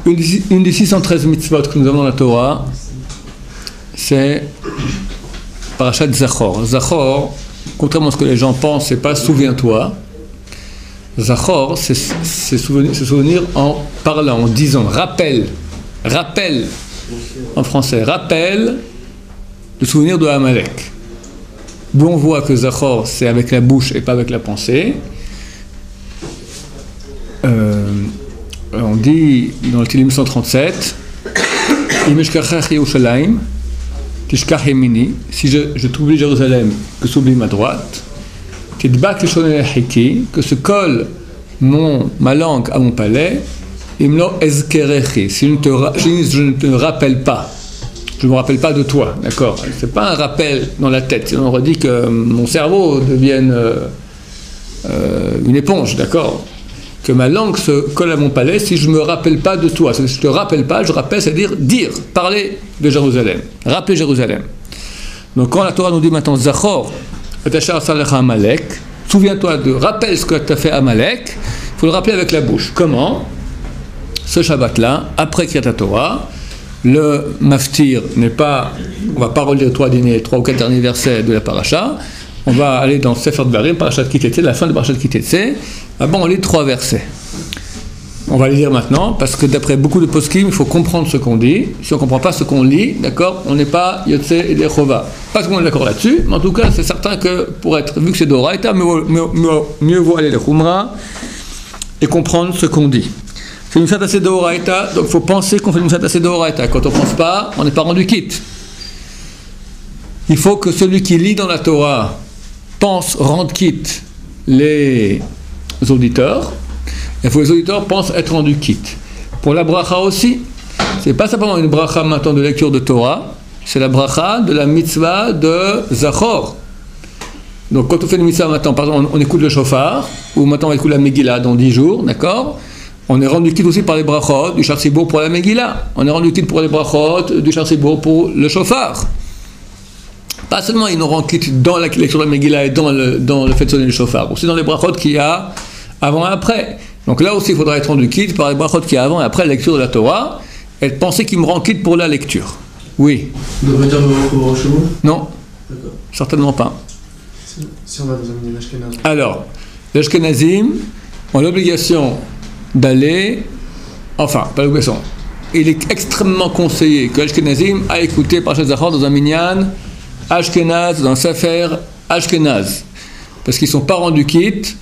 Une des 613 mitzvot que nous avons dans la Torah, c'est Parashat Zachor. Zachor, contrairement à ce que les gens pensent, c'est pas souviens-toi. Zachor, c'est souvenir en parlant, en disant, rappel en français, rappel le souvenir de Amalek. D'où on voit que Zachor, c'est avec la bouche et pas avec la pensée. On dit dans le Télim 137, si je t'oublie Jérusalem, que s'oublie ma droite, que se colle ma langue à mon palais, si je ne te rappelle pas, je ne me rappelle pas de toi, d'accord? C'est pas un rappel dans la tête, sinon on aurait dit que mon cerveau devienne une éponge, d'accord? Que ma langue se colle à mon palais si je ne me rappelle pas de toi. Si je ne te rappelle pas, je rappelle, c'est-à-dire parler de Jérusalem, rappeler Jérusalem. Donc quand la Torah nous dit maintenant Zachor, Amalek, souviens-toi rappelle ce que tu as fait à Amalek, il faut le rappeler avec la bouche. Comment? Ce Shabbat-là, après Kriyat Torah, le maftir n'est pas, on ne va pas relire 3 ou 4 derniers versets de la paracha, on va aller dans Sefer Dvarim, Parashat Kitetse, la fin de Parashat Kitetse. D'abord, on lit 3 versets. On va les lire maintenant, parce que d'après beaucoup de poskim, il faut comprendre ce qu'on dit. Si on ne comprend pas ce qu'on lit, d'accord, on n'est pas Yotze et Dechova. Pas tout le monde est d'accord là-dessus, mais en tout cas, c'est certain que pour être, vu que c'est d'Oraita, mieux vaut aller le Khumra et comprendre ce qu'on dit. C'est une Mitzvah d'Oraita, donc il faut penser qu'on fait une Mitzvah d'Oraita. Quand on ne pense pas, on n'est pas rendu quitte. Il faut que celui qui lit dans la Torah pense rendre quitte les auditeurs, il faut que les auditeurs pensent être rendus quitte. Pour la bracha aussi, c'est pas simplement une bracha maintenant de lecture de Torah, c'est la bracha de la mitzvah de Zachor. Donc quand on fait une mitzvah maintenant, par exemple, on écoute le shofar, ou maintenant on écoute la Megillah dans 10 jours, d'accord? On est rendu quitte aussi par les brachot du Shar Tzibour pour la Megillah. On est rendu quitte pour les brachot du Shar Tzibour pour le shofar. Pas seulement ils nous rendent quitte dans la lecture de la Megillah et dans le fait de sonner le shofar, aussi dans les brachot qu'il y a avant et après. Donc là aussi il faudra être rendu quitte par les brachot qu'il y a avant et après la lecture de la Torah et de penser qu'il me rend quitte pour la lecture. Oui. On devrait dire au Shavuot ? Non. D'accord. Certainement pas. Si on va dans un minyan ashkénaze. Alors, les ashkénazim ont l'obligation d'aller, enfin, pas l'obligation, il est extrêmement conseillé que l'ashkénazim a écouté Parashat Zachor dans un minyan ashkénaze, dans un sefer ashkénaze, parce qu'ils ne sont pas rendus quitte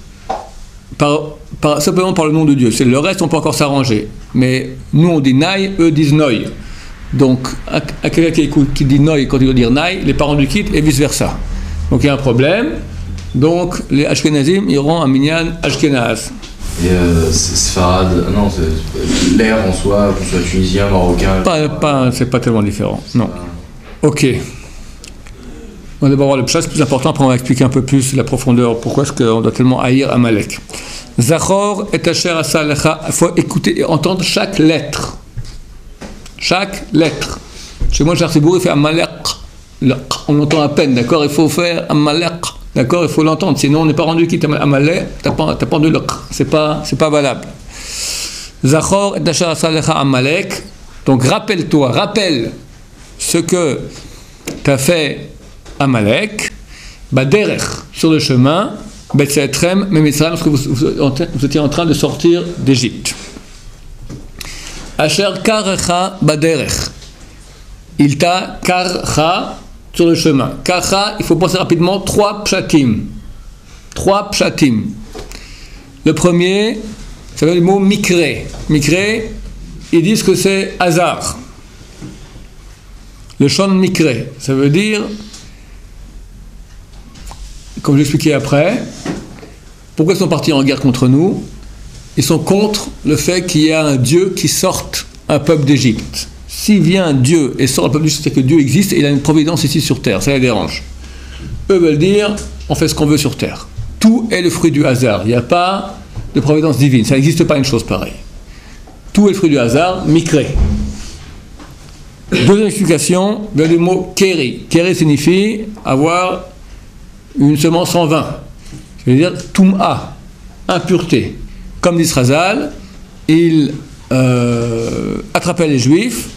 simplement par le nom de Dieu. C'est le reste, on peut encore s'arranger. Mais nous on dit naï, eux disent noï. Donc, à quelqu'un qui dit noï quand il veut dire naï, il n'est pas rendu quitte et vice versa. Donc il y a un problème. Donc les ashkénazim iront à minyan ashkénaze. Et Sfarad, non, c'est l'air en soi, qu'on soit tunisien, marocain. C'est pas tellement différent, non. Ok. On va d'abord voir le pshat, c'est plus important, après on va expliquer un peu plus la profondeur, pourquoi est-ce qu'on doit tellement haïr Amalek. Zachor et Asher Asa Lecha, il faut écouter et entendre chaque lettre. Chaque lettre. Chez moi, Shar Tzibour, il fait Amalek. On l'entend à peine, d'accord? Il faut faire Amalek. D'accord, il faut l'entendre, sinon on n'est pas rendu quitte. Amalek, t'as pas de l'ok, c'est pas valable. Zachor et Asher Asa Lecha Amalek. Donc rappelle ce que tu as fait Amalek, Baderech, sur le chemin, Betsetrem, Memitzrayim, lorsque vous étiez en train de sortir d'Égypte. Asher Karecha Baderech. Il t'a Karcha sur le chemin. Karcha, il faut penser rapidement 3 pshatim. 3 pshatim. Le premier, ça veut dire le mot Mikre. Mikre, ils disent que c'est hasard. Le chant de Mikre, ça veut dire, comme je l'expliquais après, pourquoi ils sont partis en guerre contre nous? Ils sont contre le fait qu'il y ait un Dieu qui sorte un peuple d'Égypte. Si vient un Dieu et sort un peuple d'Égypte, c'est que Dieu existe et il a une providence ici sur terre, ça les dérange. Eux veulent dire, on fait ce qu'on veut sur terre. Tout est le fruit du hasard, il n'y a pas de providence divine, ça n'existe pas une chose pareille. Tout est le fruit du hasard, Mikre. Deuxième explication, le mot Keri. Keri signifie avoir une semence en vain. Ça veut dire Toum'a, impureté. Comme dit Razal, il attrapait les Juifs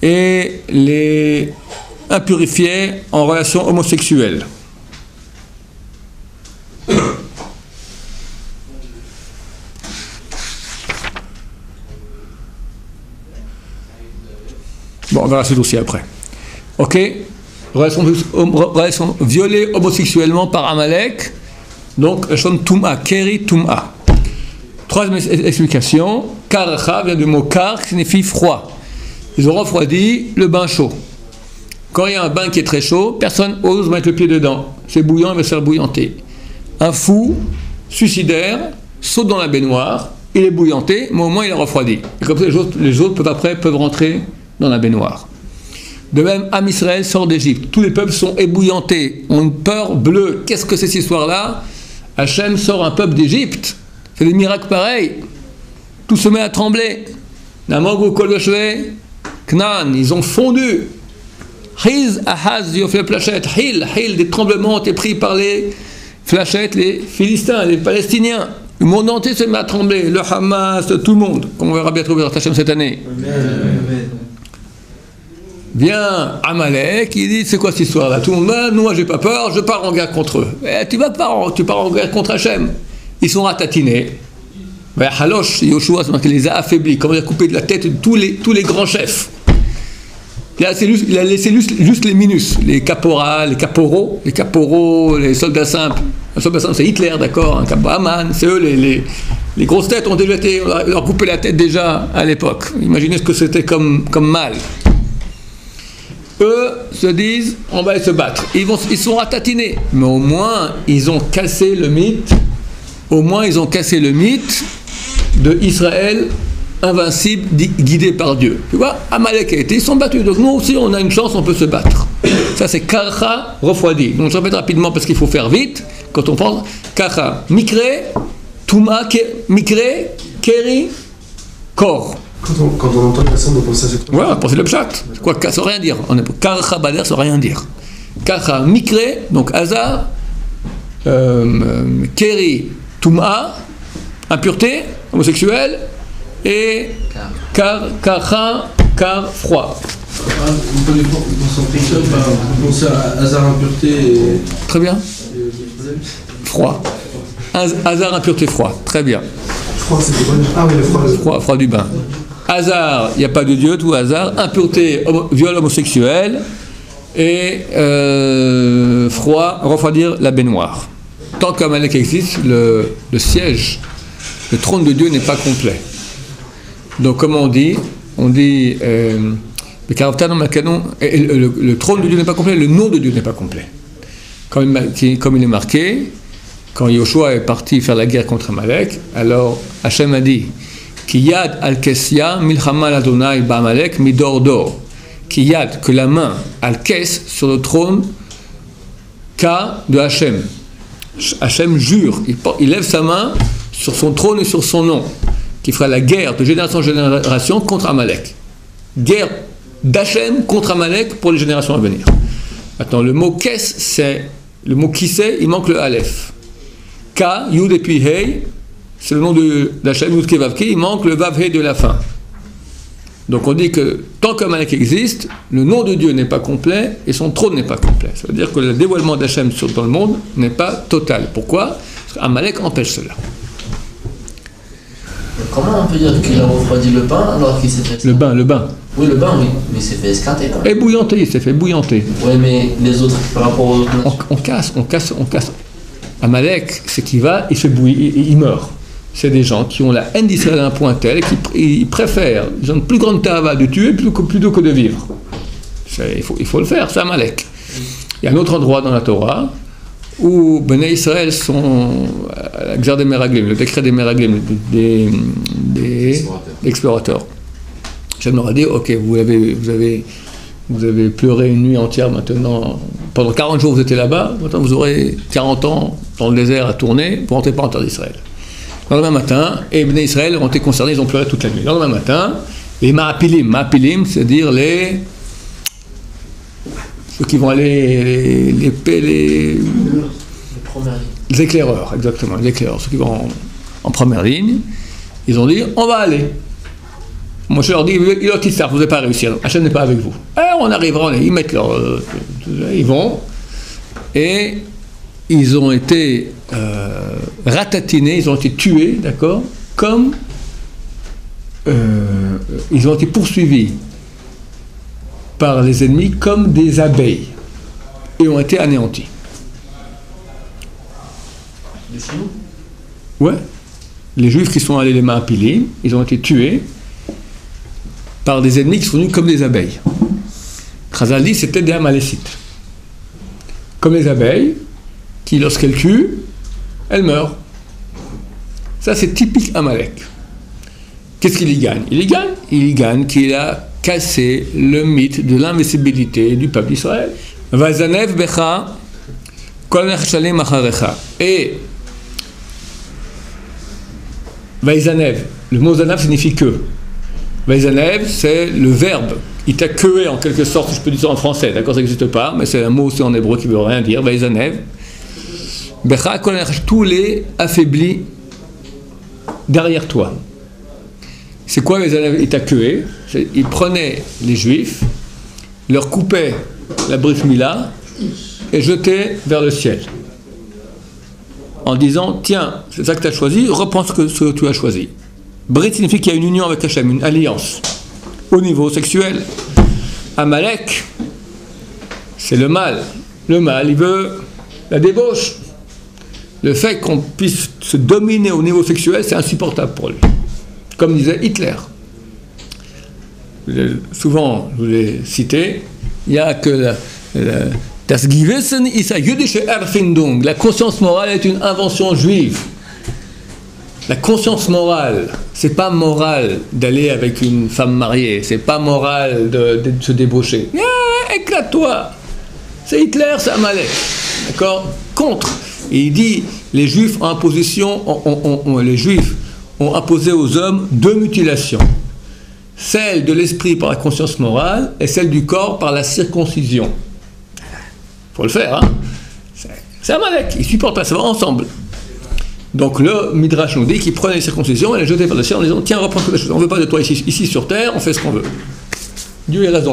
et les impurifiait en relation homosexuelle. Bon, on verra ce dossier après. Ok, relation violée homosexuellement par Amalek, donc Shon Tum'a, Keri Tum'a. Troisième explication, Karacha vient du mot kar qui signifie froid. Ils ont refroidi le bain chaud. Quand il y a un bain qui est très chaud, personne n'ose mettre le pied dedans. C'est bouillant, il va se faire bouillanter. Un fou, suicidaire, saute dans la baignoire, il est bouillanté, mais au moins il est refroidi. Et comme ça, les autres peuvent rentrer dans la baignoire. De même, Am Israël sort d'Égypte. Tous les peuples sont ébouillantés, ont une peur bleue. Qu'est-ce que c'est cette histoire-là? Hachem sort un peuple d'Égypte. C'est des miracles pareils. Tout se met à trembler. Namogu Koloshwe, Knan, ils ont fondu. Hiz, Ahaz, Yofé, Plachette, Hil, des tremblements ont été pris par les flachettes, les Philistins, les Palestiniens. Le monde entier se met à trembler. Le Hamas, tout le monde, qu'on verra bien trouver dans Hachem cette année. Amen. Vient Amalek, il dit c'est quoi cette histoire-là? Tout le monde dit moi j'ai pas peur, je pars en guerre contre eux. Tu pars en guerre contre Hachem. Ils sont ratatinés. Halosh, Yoshua, il les a affaiblis, comme il a coupé de la tête de tous les grands chefs. Il a laissé juste les minus, les caporals, les caporaux, les soldats simples. Un soldat simple, c'est Hitler, d'accord, un Haman, c'est eux les grosses têtes ont déjà été, on leur coupé la tête déjà à l'époque. Imaginez ce que c'était comme mal. Eux se disent, on va aller se battre. Ils sont ratatinés, mais au moins ils ont cassé le mythe. Au moins ils ont cassé le mythe de Israël invincible, guidé par Dieu. Tu vois, Amalek a été, ils sont battus. Donc nous aussi on a une chance, on peut se battre. Ça c'est Karcha refroidi. Donc je répète rapidement parce qu'il faut faire vite. Quand on pense Karcha, Mikre, Touma, Mikre, Keri, Kor. Quand on entend une façon de penser à cette chose. Voilà, penser le pshat. Quoi, ça veut rien dire. Karcha Bader, ça veut rien dire. Karcha Mikre, donc hasard, Keri, Touma, impureté, homosexuelle, et Karcha, Kar, froid. On peut les concentrer par penser à hasard, impureté et... Très bien. Froid. Hasard, impureté, froid. Très bien. Froid, c'est quoi? Ah oui, le froid. Froid du bain. Hasard, il n'y a pas de Dieu, tout hasard. Impureté, viol homosexuel. Et froid, refroidir la baignoire. Tant qu'Amalek existe, le siège, le trône de Dieu n'est pas complet. Donc, comme on dit, le trône de Dieu n'est pas complet, le nom de Dieu n'est pas complet. Comme il est marqué, quand Yoshua est parti faire la guerre contre Amalek, alors Hachem a dit Ki yad al-kesya milchama l'Adonai ba'amalek midor dor. Ki yad, que la main al-kes sur le trône Ka de Hachem. Hachem jure, il lève sa main sur son trône et sur son nom, qui fera la guerre de génération en génération contre Amalek. Guerre d'Hachem contre Amalek pour les générations à venir. Maintenant, le mot kes, c'est le mot qui c'est, il manque le Aleph. Ka, Yud et puis Hey, c'est le nom d'Hachem, Yud Kevavke, il manque le Vav Hey de la fin. Donc on dit que tant qu'Amalek existe, le nom de Dieu n'est pas complet et son trône n'est pas complet. Ça veut dire que le dévoilement d'Hachem dans le monde n'est pas total. Pourquoi? Parce qu'Amalek empêche cela. Comment on peut dire qu'il a refroidi le pain alors qu'il s'est fait... Le bain. Oui, le bain, oui, mais il s'est fait esquinter quand même. Et bouillanter, il s'est fait bouillanter. Oui, mais les autres, par rapport aux autres... On casse. Amalek, c'est qu'il va, il se bouille, il meurt. C'est des gens qui ont la haine d'Israël à un point tel qu'ils préfèrent, ils ont une plus grande tava de tuer plutôt que de vivre. Il faut le faire, c'est Amalek. Il y a un autre endroit dans la Torah où Bnei Israël sont à la Gzar des Meraglim, le décret des Meraglim, des explorateurs. J'aime leur dire, ok, vous avez pleuré une nuit entière maintenant, pendant 40 jours vous étiez là-bas, maintenant vous aurez 40 ans dans le désert à tourner, vous ne rentrez pas en terre d'Israël. Le lendemain matin, et Bnei Israël ont été concernés, ils ont pleuré toute la nuit. Le lendemain matin, les Ma'apilim, c'est-à-dire ceux qui vont aller, les éclaireurs, exactement, les éclaireurs, ceux qui vont en première ligne, ils ont dit, on va aller. Moi je leur dis, vous n'allez pas réussir, Hachem n'est pas avec vous. Alors on arrivera, ils mettent leur... ils vont, et ils ont été ratatinés, ils ont été tués, d'accord, comme... ils ont été poursuivis par les ennemis comme des abeilles, et ont été anéantis. De chez nous? Ouais. Les Juifs qui sont allés les mains à Pilim, ils ont été tués par des ennemis qui sont venus comme des abeilles. Chazal dit c'était des Amalécites. Comme les abeilles, qui lorsqu'elles tuent, elles meurent. Ça c'est typique Amalek. Qu'est-ce qu'il y gagne? Il y gagne qu'il a cassé le mythe de l'invincibilité du peuple d'Israël. Vazanev becha kol nechshalim acharecha. Et Vaizanev, le mot Zanav signifie que. Vaizanev, c'est le verbe. Il t'a queué en quelque sorte, si je peux dire ça en français, d'accord, ça n'existe pas, mais c'est un mot aussi en hébreu qui ne veut rien dire. Vaizanev. Becha kol nechshalim, tous les affaiblis derrière toi. C'est quoi Vaizanev? Il t'a queué. Il prenait les Juifs, leur coupait la Brit Mila et jetait vers le ciel. En disant, tiens, c'est ça que tu as choisi, reprends ce que tu as choisi. Brit signifie qu'il y a une union avec Hachem, une alliance, au niveau sexuel. Amalek, c'est le mal. Le mal, il veut la débauche. Le fait qu'on puisse se dominer au niveau sexuel, c'est insupportable pour lui. Comme disait Hitler. Souvent, je vous l'ai cité, il n'y a que Das Gewissen ist eine jüdische Erfindung. La conscience morale est une invention juive. La conscience morale, c'est pas moral d'aller avec une femme mariée, c'est pas moral de se débaucher. Éclate-toi. C'est Hitler, c'est Amalek. D'accord? Contre. Et il dit, les Juifs ont imposé aux hommes deux mutilations. Celle de l'esprit par la conscience morale et celle du corps par la circoncision. Faut le faire, hein. C'est Amalek, ils supportent pas, ça va ensemble. Donc le Midrash nous dit qu'il prenait les circoncisions et les jetait par le ciel en disant, tiens, reprends quelque chose, on ne veut pas de toi ici sur terre, on fait ce qu'on veut. Dieu il reste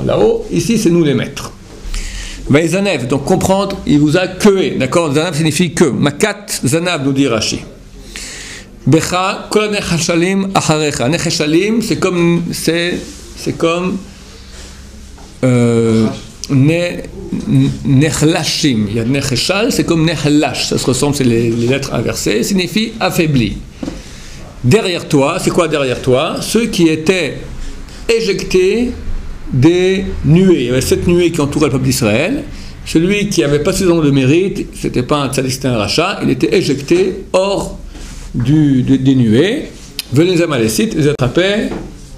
là-haut, ici c'est nous les maîtres. Vaïzanev, donc comprendre, il vous a queué, d'accord? Zanav signifie que. Makat Zanav nous dit Rashi. Becha kol nechashalim acharecha. Nechashalim, c'est comme nechlashim. Il y a necheshal, c'est comme nechlash. Ça se ressemble, c'est les lettres inversées. Signifie affaibli. Derrière toi, c'est quoi derrière toi? Ceux qui étaient éjectés des nuées. Il y avait 7 nuées qui entouraient le peuple d'Israël. Celui qui n'avait pas suffisamment de mérite, c'était pas un tzadik, c'était un rachat, il était éjecté hors des nuées, venaient les Amalécites, les attrapaient,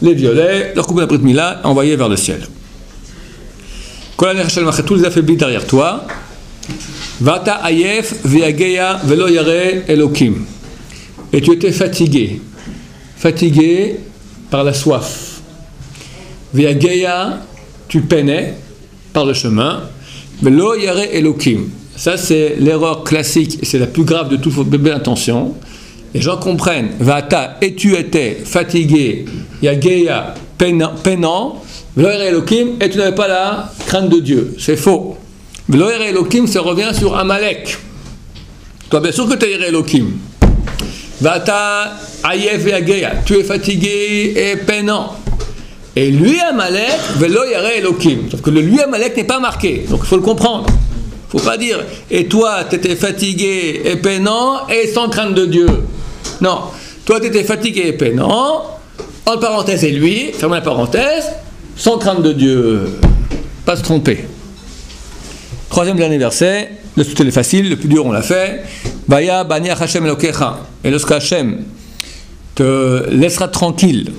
les violaient, leur coupaient la Brit Mila, envoyaient vers le ciel. Tous les affaiblis derrière toi. Vata ayef ve'ageya velo yare elokim. Et tu étais fatigué par la soif. Ve'ageya, tu peinais par le chemin. Velo yare elokim. Ça c'est l'erreur classique et c'est la plus grave de toute votre belle intention. Les gens comprennent, Vata, et tu étais fatigué, Yageya, peinant, Veloyer Elohim, et tu n'avais pas la crainte de Dieu. C'est faux. Veloyer Elohim, ça revient sur Amalek. Toi, bien sûr que tu es Elohim. Vata, Ayef et Yageya, tu es fatigué et peinant. Et lui, Amalek, Veloyer Elohim. Sauf que le lui, Amalek n'est pas marqué. Donc il faut le comprendre. Il ne faut pas dire, et toi, tu étais fatigué et peinant et sans crainte de Dieu. Non, toi, tu étais fatigué et peinant, entre parenthèses, et lui, ferme la parenthèse, sans crainte de Dieu. Pas se tromper. Troisième dernier verset, le tout est facile, le plus dur on l'a fait. Vaya baniach Hashem elokecha. Et lorsque Hashem te laissera tranquille,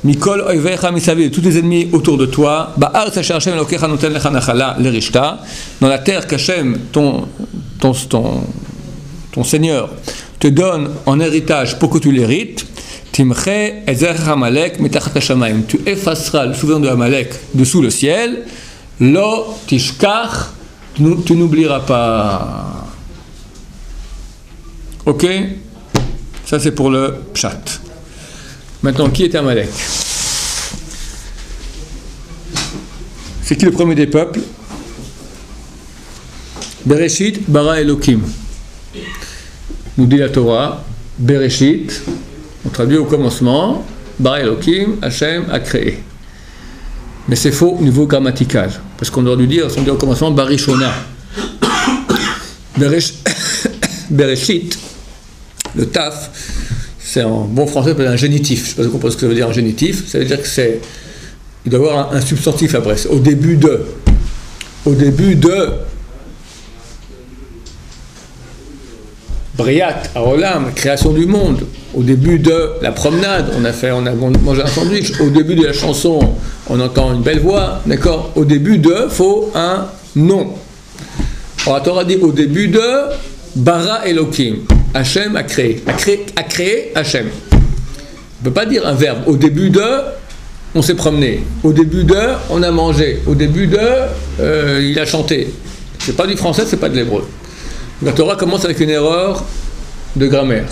Mikol oivecha misaviv, tous tes ennemis autour de toi, ba'aretz asher Hashem elokecha noten lecha nachala lerishta, dans la terre qu'Hashem, ton Seigneur, te donne en héritage pour que tu l'hérites, timche ezer Amalek mitachat hashamayim, tu effaceras le souvenir de Amalek dessous le ciel, lo tishkach, tu n'oublieras pas. Ok? Ça c'est pour le pshat. Maintenant, qui est Amalek? C'est qui le premier des peuples? Bereshit bara Elokim. Nous dit la Torah, Bereshit, on traduit au commencement, bara Elokim, Hachem a créé. Mais c'est faux au niveau grammatical, parce qu'on aurait dû dire, si on dit au commencement, Barishona. Bereshit, le taf, c'est en bon français un génitif. Je ne sais pas si vous comprenez ce que ça veut dire un génitif. Ça veut dire que c'est, il doit y avoir un substantif après. C'est au début de. Au début de. Briat, Arolam, création du monde. Au début de la promenade, on a mangé un sandwich. Au début de la chanson, on entend une belle voix. D'accord? Au début de, faut un nom. Alors, la Torah dit au début de bara Elokim. Hachem a créé. A créé Hachem. On ne peut pas dire un verbe. Au début de, on s'est promené. Au début de, on a mangé. Au début de, il a chanté. C'est pas du français, c'est pas de l'hébreu. La Torah commence avec une erreur de grammaire.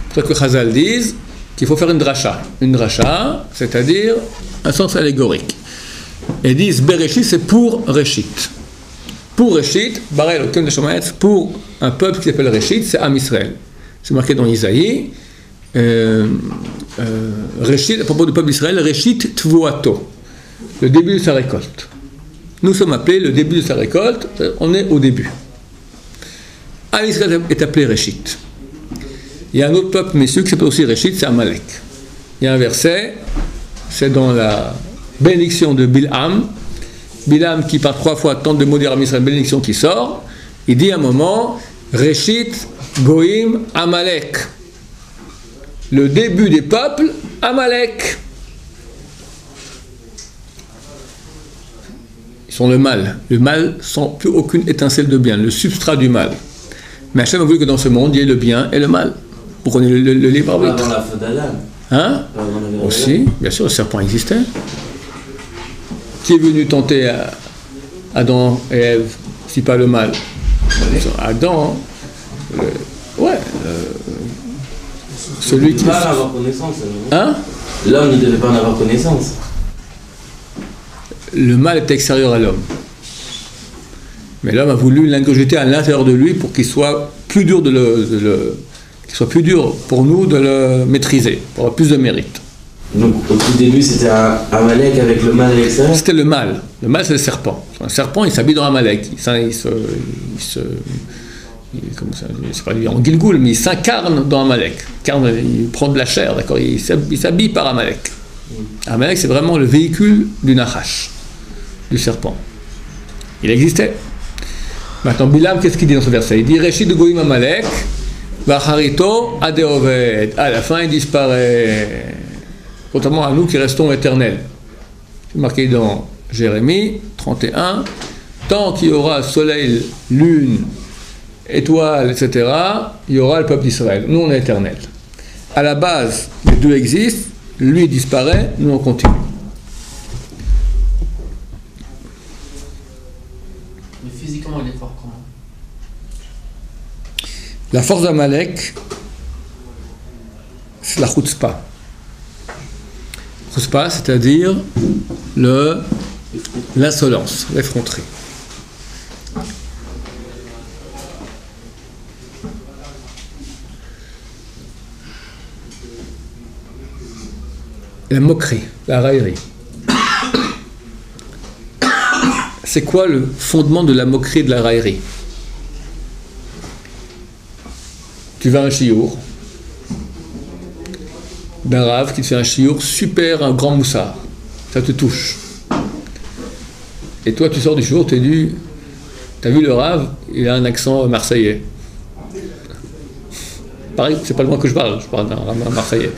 C'est pour ça que Chazal disent qu'il faut faire une dracha. Une dracha, c'est-à-dire un sens allégorique. Et disent Bereshit, c'est pour Réchit. Pour Réchit, Bara Elokim de Shomaetz, pour un peuple qui s'appelle Réchit, c'est Am Israël. C'est marqué dans Isaïe. Réchit, à propos du peuple d'Israël, Réchit Tvuato, le début de sa récolte. Nous sommes appelés le début de sa récolte, on est au début. Am Israël est appelé Réchit. Il y a un autre peuple messieurs qui s'appelle aussi Réchit, c'est Amalek. Il y a un verset, c'est dans la bénédiction de Bilham. Bilham qui par 3 fois tente de maudire Am Israël, bénédiction qui sort. Il dit à un moment, Réchit Goïm Amalek. Le début des peuples, Amalek. Ils sont le mal. Le mal sans plus aucune étincelle de bien, le substrat du mal. Mais Hachem a voulu que dans ce monde, il y ait le bien et le mal. Pour qu'on ait le libre arbitre. Avant la faute d'Adam. Hein? Aussi, bien sûr, le serpent existait. Qui est venu tenter Adam et Ève, si pas le mal? Adam, celui qui... Il ne devait pas en avoir connaissance. Hein? L'homme ne devait pas en avoir connaissance. Le mal est extérieur à l'homme. Mais l'homme a voulu l'ingurgiter à l'intérieur de lui pour qu'il soit plus dur qu'il soit plus dur pour nous de le maîtriser, pour avoir plus de mérite. Donc au tout début c'était un Amalek avec le mal à l'extérieur. C'était le mal. Le mal c'est le serpent. Un serpent il s'habille dans Amalek. C'est pas en Gilgoul, mais il s'incarne dans Amalek. Il prend de la chair, d'accord. Il s'habille par Amalek. Amalek c'est vraiment le véhicule du Nachash, du serpent. Il existait. Maintenant, Bilam, qu'est-ce qu'il dit dans ce verset? Il dit Réchit de Goïm Amalek, Vacharito Adeoved. À la fin, il disparaît. Contrairement à nous qui restons éternels. C'est marqué dans Jérémie 31. Tant qu'il y aura soleil, lune, étoiles, etc., il y aura le peuple d'Israël. Nous, on est éternels. À la base, les deux existent. Lui disparaît, nous, on continue. Physiquement, il est fort comment? La force d'Amalek, c'est la chutzpah. Chutzpah, c'est-à-dire l'insolence, l'effronterie. La moquerie, la raillerie. C'est quoi le fondement de la moquerie et de la raillerie? Tu vas à un chiour d'un rave qui te fait un chiour super, un grand moussard. Ça te touche. Et toi, tu sors du chiour, t'as vu le rave, il a un accent marseillais. Pareil, c'est pas le moins que je parle d'un rave marseillais.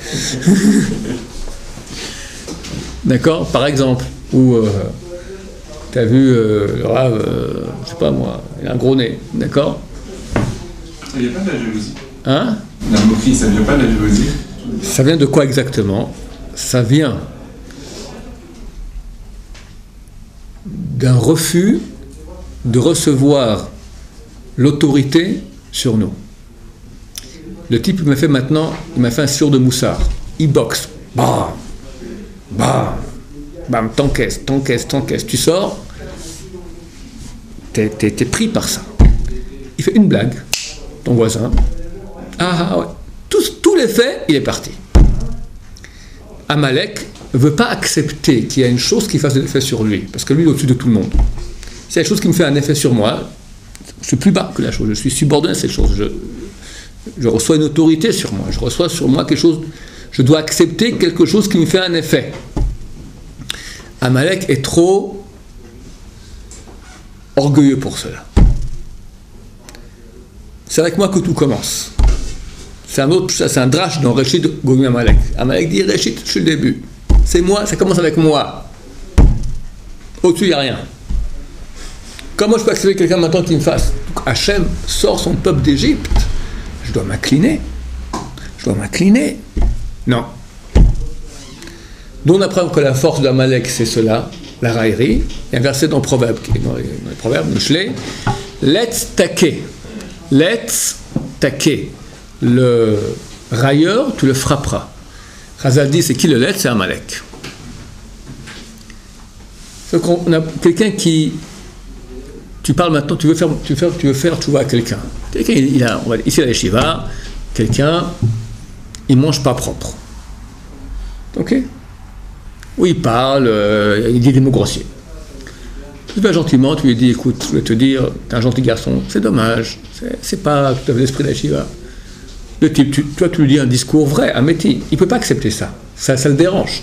D'accord? Par exemple, où tu as vu le rave, je sais pas moi, il a un gros nez, d'accord? Ça vient pas de la jalousie. Hein? La moquerie, ça vient pas de la jalousie. Ça vient de quoi exactement? Ça vient d'un refus de recevoir l'autorité sur nous. Le type il m'a fait un sieur de moussard. Il boxe. Bam, bam, bam, t'encaisses. Tu sors, t'es pris par ça. Il fait une blague, ton voisin. Ouais. Tout l'effet, il est parti. Amalek ne veut pas accepter qu'il y a une chose qui fasse un effet sur lui, parce que lui, il est au-dessus de tout le monde. S'il y a une chose qui me fait un effet sur moi, je suis plus bas que la chose, je suis subordonné à cette chose. Je reçois une autorité sur moi, je reçois sur moi quelque chose, je dois accepter quelque chose qui me fait un effet. Amalek est trop orgueilleux pour cela. C'est avec moi que tout commence. C'est un drache dans Réchit Gogmi Amalek. Amalek dit Réchit, je suis le début. C'est moi, ça commence avec moi. Au-dessus, il n'y a rien. Comment je peux accepter quelqu'un maintenant qui me fasse? Hachem sort son peuple d'Égypte. Je dois m'incliner. Non. Donc on apprend que la force d'Amalek, c'est cela, la raillerie. Il y a un verset dans le Proverbe, dans les Proverbes, Mishlei. Let's take. Le railleur, tu le frapperas. Chazal dit, c'est qui le lettre? C'est Amalek. On a quelqu'un qui... Tu parles maintenant, tu veux faire tchouva à quelqu'un. Quelqu'un, ici à la Shiva, quelqu'un, il mange pas propre. Ok? Ou il parle, il dit des mots grossiers. Tu vas gentiment, tu lui dis, écoute, je vais te dire, t'es un gentil garçon, c'est dommage, c'est pas tout à fait l'esprit de la Shiva. Le type, toi, tu lui dis un discours vrai, un métier, il ne peut pas accepter ça. Ça le dérange.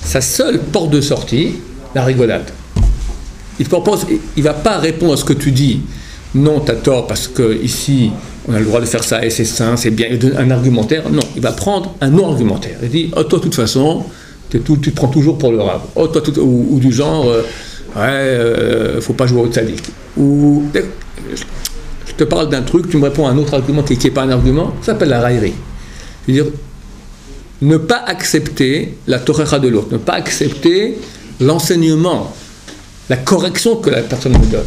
Sa seule porte de sortie, la rigolade. Il ne va pas répondre à ce que tu dis. Non, tu as tort, parce qu'ici, on a le droit de faire ça, et c'est sain, c'est bien. Il donne un argumentaire. Non, il va prendre un non-argumentaire. Il dit, oh, toi, de toute façon, tu te prends toujours pour le rave. Oh, toi, ou du genre, faut pas jouer au tzaddik. Ou... Je te parle d'un truc, tu me réponds à un autre argument qui n'est pas un argument, ça s'appelle la raillerie. Je veux dire, ne pas accepter la torera de l'autre, ne pas accepter l'enseignement, la correction que la personne nous donne.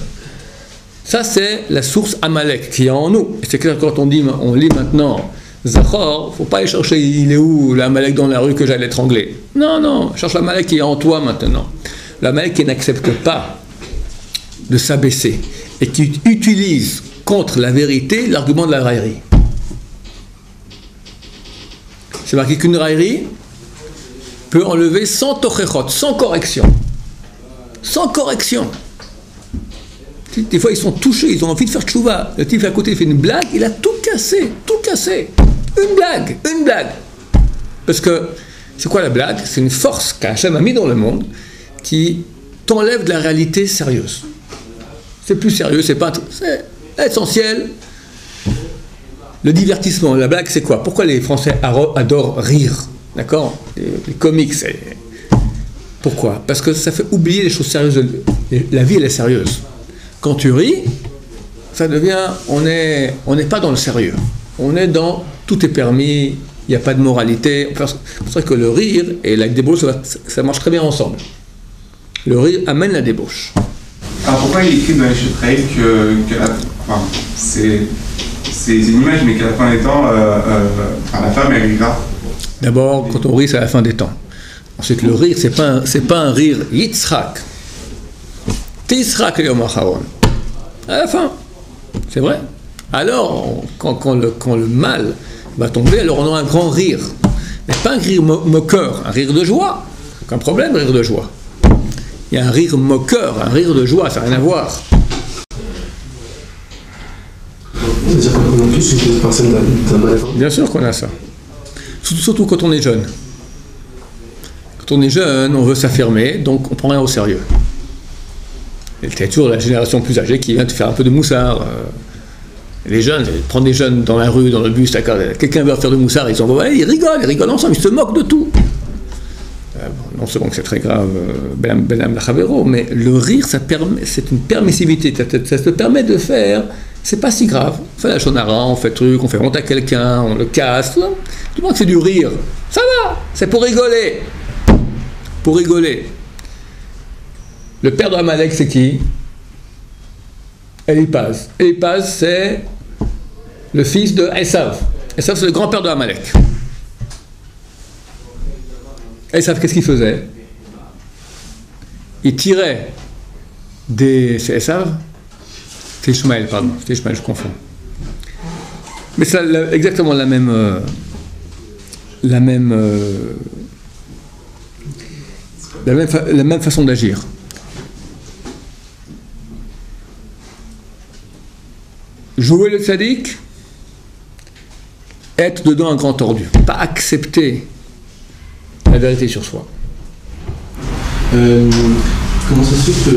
Ça, c'est la source Amalek qui est en nous. Et c'est clair, quand on lit maintenant Zachor, il ne faut pas aller chercher, il est où l'Amalek dans la rue que j'allais étrangler. Non, cherche l'Amalek qui est en toi maintenant. L'Amalek qui n'accepte pas de s'abaisser et qui utilise contre la vérité, l'argument de la raillerie. C'est marqué qu'une raillerie peut enlever 100 tochechot, sans correction. Sans correction. Des fois, ils sont touchés, ils ont envie de faire tchouva. Le type à côté fait une blague, il a tout cassé. Une blague. Parce que, c'est quoi la blague? C'est une force qu'Hachem a mis dans le monde qui t'enlève de la réalité sérieuse. C'est plus sérieux, c'est pas... C'est essentiel. Le divertissement, la blague, c'est quoi? Pourquoi les Français adorent rire? D'accord? Les comics, c'est... Pourquoi? Parce que ça fait oublier les choses sérieuses. La vie, elle est sérieuse. Quand tu ris, ça devient... On n'est pas dans le sérieux. On est dans... Tout est permis, il n'y a pas de moralité. C'est vrai que le rire et la débauche, ça marche très bien ensemble. Le rire amène la débauche. Alors pourquoi il écrit dans les Chetraïl c'est une image, mais qu'à la fin des temps, la femme elle rira? D'abord, quand on rit, c'est à la fin des temps. Ensuite, le rire, c'est pas un rire Yitzhak. Yitzhak le Yom HaAcharon. À la fin. C'est vrai. Alors, quand le mal va tomber, alors on aura un grand rire. Mais pas un rire moqueur, un rire de joie. Aucun problème, rire de joie. Il y a un rire moqueur, un rire de joie, ça n'a rien à voir. C'est-à-dire qu'on a tous une personne d'Amalek. Bien sûr qu'on a ça. Surtout quand on est jeune. Quand on est jeune, on veut s'affirmer, donc on prend rien au sérieux. Et c'est toujours la génération plus âgée qui vient te faire un peu de moussard. Les jeunes, prendre des jeunes dans la rue, dans le bus, quelqu'un veut faire de moussard, ils rigolent ensemble, ils se moquent de tout. Non seulement que c'est très grave, Benam Lachavero, mais le rire, c'est une permissivité, ça te permet de faire, c'est pas si grave. On fait la shonara, on fait truc, on fait honte à quelqu'un, on le casse, tu vois que c'est du rire, ça va, c'est pour rigoler. Pour rigoler. Le père de Amalek, c'est qui? Elipaz. Elipaz, c'est le fils de Esav. Esav, c'est le grand-père de Amalek. Esav, qu'est-ce qu'il faisait? Il tirait des... C'est Esav? C'est Ishmaël, pardon. C'est Ishmaël, je confonds. Mais c'est exactement la même façon d'agir. Jouer le tzaddik, être dedans un grand tordu, pas accepter la vérité sur soi. Comment ça se fait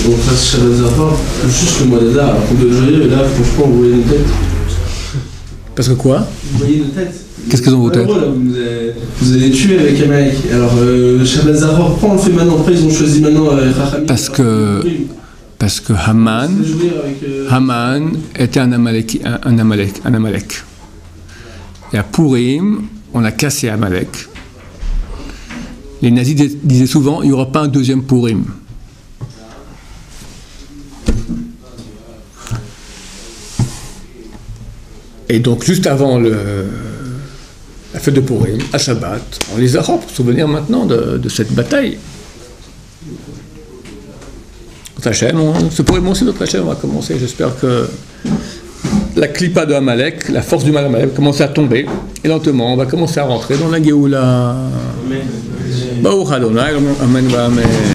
qu'on fasse Shabbat Zahar juste le mois d'Adar, alors qu'on doit jouer, et là, franchement, vous voyez nos têtes. Parce que quoi? Vous voyez nos têtes. Qu'est-ce qu'ils ont vos têtes? Là, vous avez tué avec Amalek. Alors, Shabbat Zahar, pourquoi on le fait maintenant? Après, ils ont choisi maintenant Rachamim. Parce que Haman était un Amalek. Et à Purim, on a cassé Amalek. Les nazis disaient souvent, il n'y aura pas un deuxième Purim. Et donc, juste avant la fête de Purim, à Shabbat, on les a pour se souvenir maintenant de cette bataille. Ce Purim aussi, notre Hachem va commencer. J'espère que la clipa de Amalek, la force du mal Amalek, va commencer à tomber. Et lentement, on va commencer à rentrer dans la Géoula. Baruch Adonai, Amen, Amen.